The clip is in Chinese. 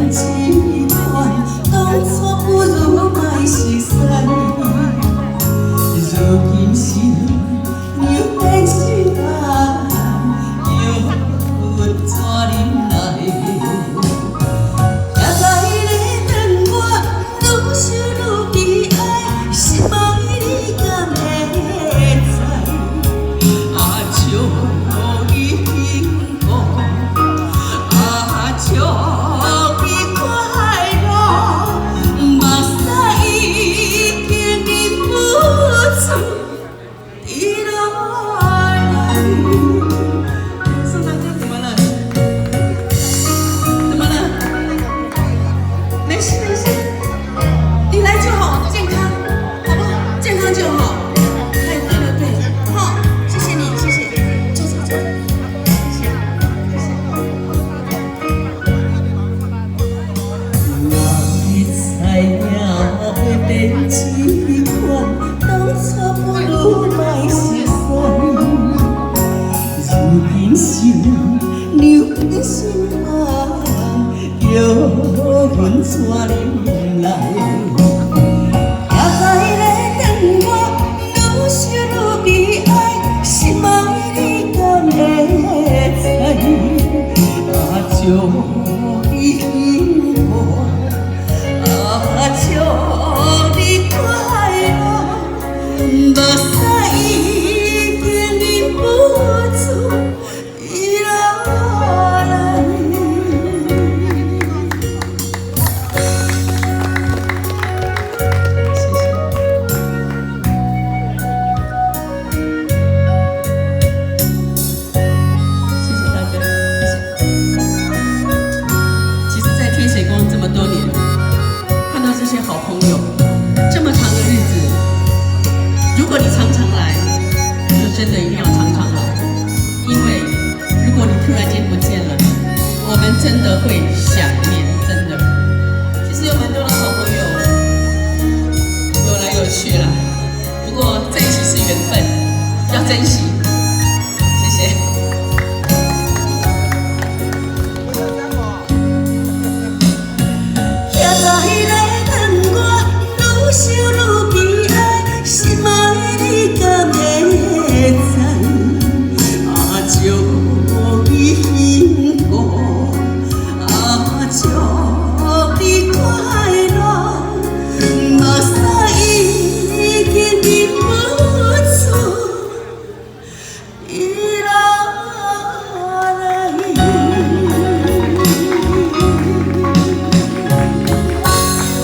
几段，当初不如卖是谁？如今是又变是人，又有怎忍来？也在咧等我，愈想愈悲哀，心爱你敢会知？啊，祝你幸福，啊，祝你快乐，目屎已经忍不住滴落来。宋大哥怎么了？怎么了？没事没事，你来就好，健康，好不好？健康就好。对对对对，好，谢谢你，谢谢，坐坐坐，谢谢谢谢。我知影会变几款，当初不如卖是谁？如今想留在心爱，叫阮怎忍来？也在咧等我，愈想愈悲哀，心爱你敢会知？啊，祝你幸福，啊，祝你快乐，目屎已经忍不住滴落来。谢谢。谢谢大哥，谢谢。其实，在天水宫这么多年，看到这些好朋友，这么长的日子，如果你常常来，就真的一定要常常来，因为如果你突然间不见了，我们真的会想念，真的。其实有蛮多的好朋友，有来有去啦，不过在一起是缘分，要珍惜。